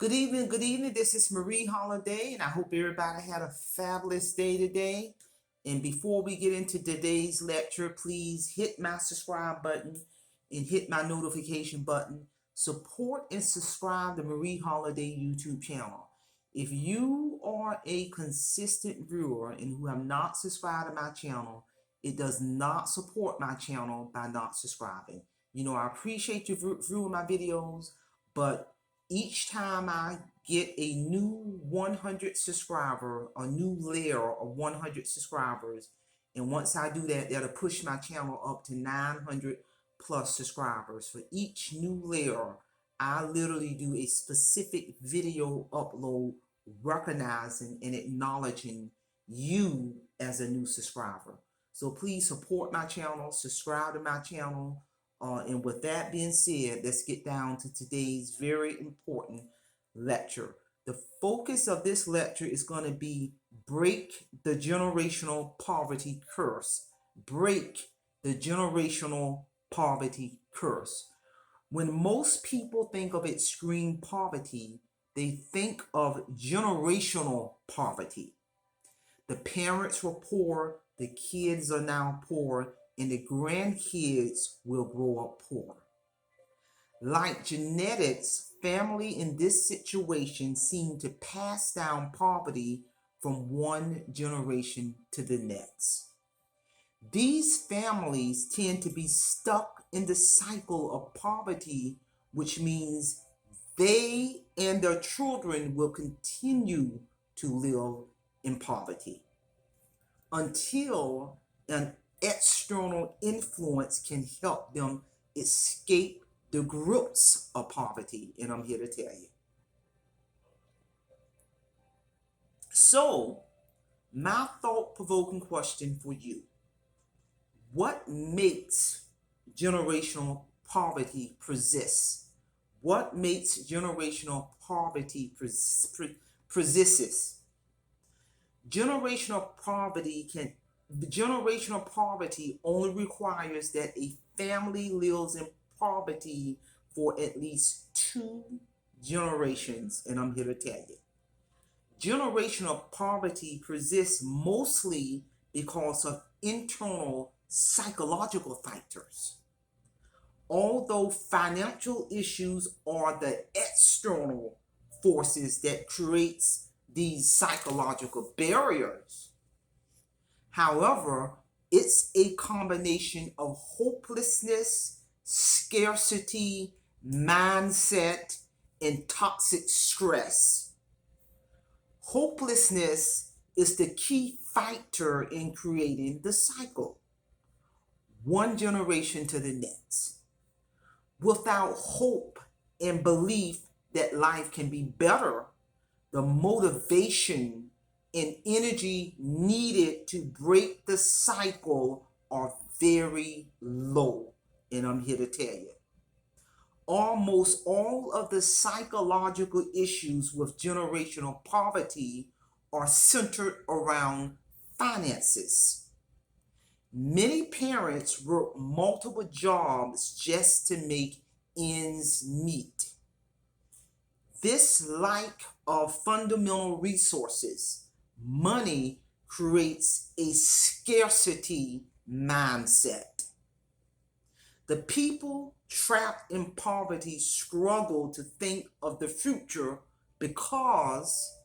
Good evening, good evening. This is Marie Holiday, and I hope everybody had a fabulous day today. And before we get into today's lecture, please hit my subscribe button and hit my notification button. Support and subscribe to Marie Holiday YouTube channel. If you are a consistent viewer and who have not subscribed to my channel, it does not support my channel by not subscribing. I appreciate you viewing my videos, but each time I get a new 100 subscriber, a new layer of 100 subscribers, and once I do that, that'll push my channel up to 900 plus subscribers. For each new layer, I literally do a specific video upload recognizing and acknowledging you as a new subscriber. So please support my channel, subscribe to my channel. And with that being said, let's get down to today's very important lecture. The focus of this lecture is going to be break the generational poverty curse. Break the generational poverty curse. When most people think of extreme poverty, they think of generational poverty. The parents were poor, the kids are now poor, and the grandkids will grow up poor. Like genetics, family in this situation seem to pass down poverty from one generation to the next. These families tend to be stuck in the cycle of poverty, which means they and their children will continue to live in poverty until an external influence can help them escape the grips of poverty, and I'm here to tell you. So, my thought-provoking question for you: what makes generational poverty persist? What makes generational poverty persist? Generational poverty only requires that a family lives in poverty for at least 2 generations, and I'm here to tell you. Generational poverty persists mostly because of internal psychological factors. Although financial issues are the external forces that creates these psychological barriers, however, it's a combination of hopelessness, scarcity, mindset, and toxic stress. Hopelessness is the key factor in creating the cycle, one generation to the next. Without hope and belief that life can be better, the motivation and energy needed to break the cycle are very low. And I'm here to tell you, almost all of the psychological issues with generational poverty are centered around finances. Many parents work multiple jobs just to make ends meet. This lack of fundamental resources, money, creates a scarcity mindset. The people trapped in poverty struggle to think of the future because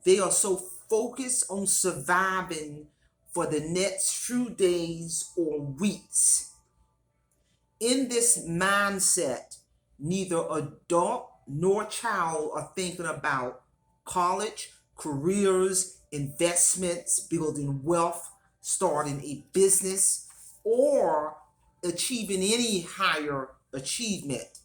they are so focused on surviving for the next few days or weeks. In this mindset, neither adult nor child are thinking about college, careers, investments, building wealth, starting a business, or achieving any higher achievement.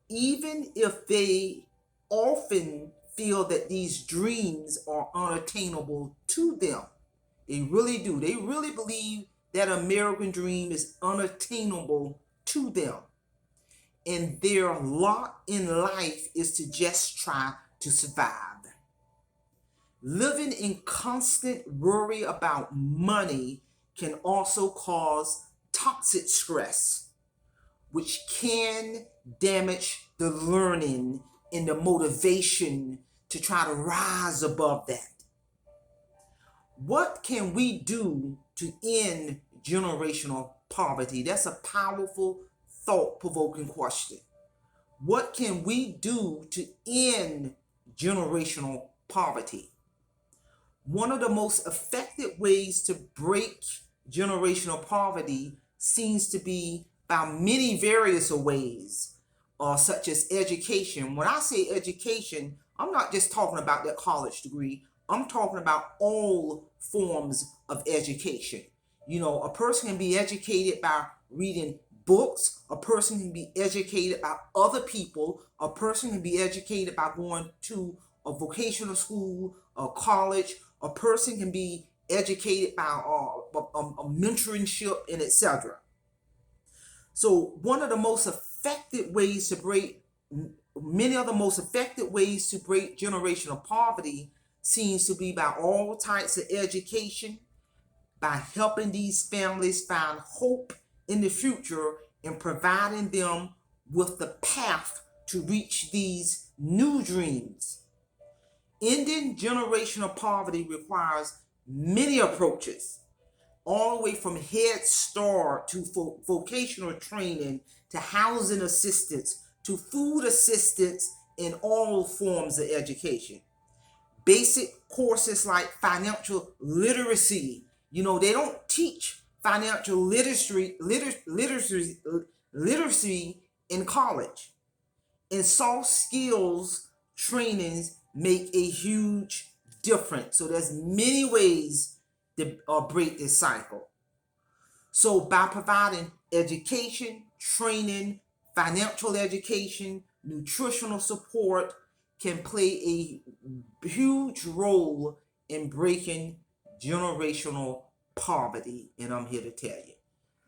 Even if they often feel that these dreams are unattainable to them. They really do. They really believe that American dream is unattainable to them. And their lot in life is to just try to survive. Living in constant worry about money can also cause toxic stress, which can damage the learning and the motivation to try to rise above that. What can we do to end generational poverty? That's a powerful, thought-provoking question. What can we do to end generational poverty? One of the most effective ways to break generational poverty seems to be by many various ways, such as education. When I say education, I'm not just talking about that college degree. I'm talking about all forms of education. A person can be educated by reading books. A person can be educated by other people. A person can be educated by going to a vocational school, a college. A person can be educated by a mentorship and etc. So many of the most effective ways to break generational poverty seems to be by all types of education, by helping these families find hope in the future and providing them with the path to reach these new dreams. Ending generational poverty requires many approaches, all the way from Head Start to vocational training to housing assistance to food assistance in all forms of education. Basic courses like financial literacy, they don't teach financial literacy in college. And soft skills trainings make a huge difference. So there's many ways to break this cycle. So by providing education, training, financial education, nutritional support can play a huge role in breaking generational poverty. And I'm here to tell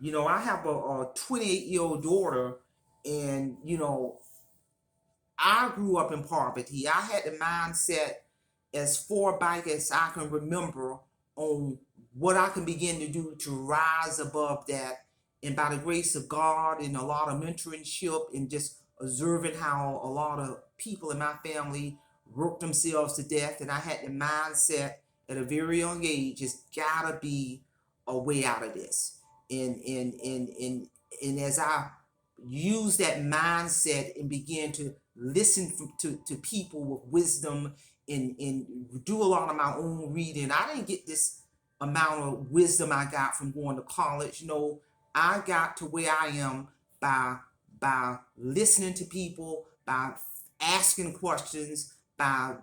you. I have a 28-year-old daughter, and I grew up in poverty. I had the mindset as far back as I can remember on what I can begin to do to rise above that. And by the grace of God and a lot of mentorship and just observing how a lot of people in my family worked themselves to death, and I had the mindset at a very young age, it's gotta be a way out of this. And as I use that mindset and begin to listen to people with wisdom and do a lot of my own reading, I didn't get this amount of wisdom I got from going to college. I got to where I am by listening to people, by asking questions, by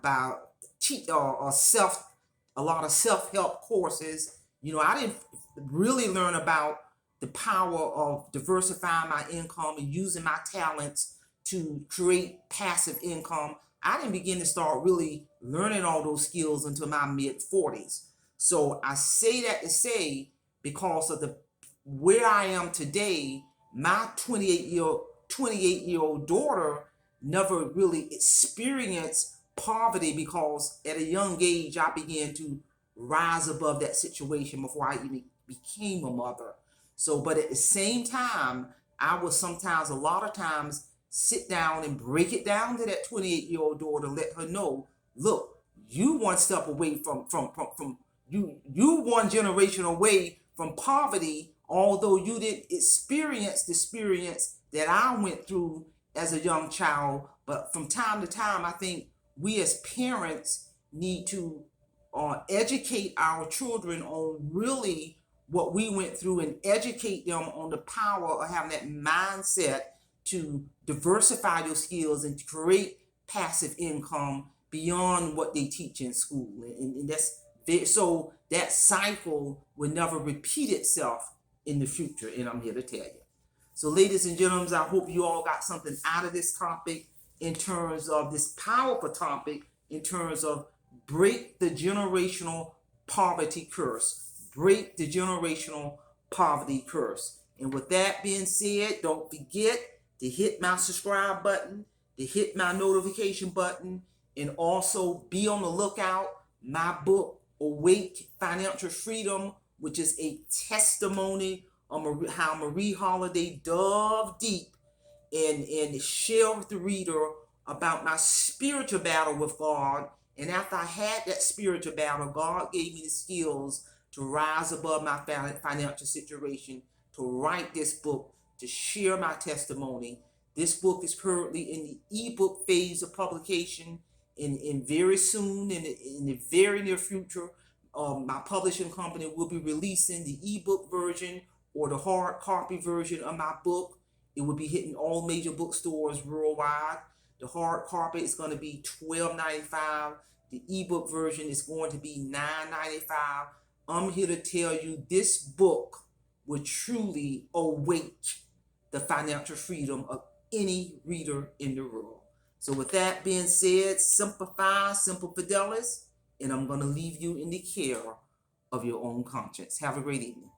a lot of self-help courses. I didn't really learn about the power of diversifying my income and using my talents to create passive income. I didn't begin to start really learning all those skills until my mid-40s. So I say that to say, because of where I am today, my 28-year-old daughter never really experienced poverty, because at a young age I began to rise above that situation before I even became a mother. So, but at the same time, I would sometimes, a lot of times, sit down and break it down to that 28-year-old daughter, let her know, look, you one step away from you one generation away from poverty, although you didn't experience the experience that I went through as a young child. But from time to time, I think we as parents need to educate our children on really what we went through and educate them on the power of having that mindset to diversify your skills and to create passive income beyond what they teach in school. And that's so that cycle will never repeat itself in the future. And I'm here to tell you. So ladies and gentlemen, I hope you all got something out of this topic, in terms of this powerful topic, in terms of break the generational poverty curse. Break the generational poverty curse. And with that being said, don't forget to hit my subscribe button, to hit my notification button, and also be on the lookout. My book, Awake Financial Freedom, which is a testimony of how Marie Holiday dove deep and shared with the reader about my spiritual battle with God. And after I had that spiritual battle, God gave me the skills to rise above my financial situation, to write this book, to share my testimony. This book is currently in the ebook phase of publication, and very soon, in the very near future, my publishing company will be releasing the ebook version or the hard copy version of my book. It will be hitting all major bookstores worldwide. The hard copy is going to be $12.95. The ebook version is going to be $9.95. I'm here to tell you this book will truly awake the financial freedom of any reader in the world. So with that being said, simplify, simple fidelis, and I'm going to leave you in the care of your own conscience. Have a great evening.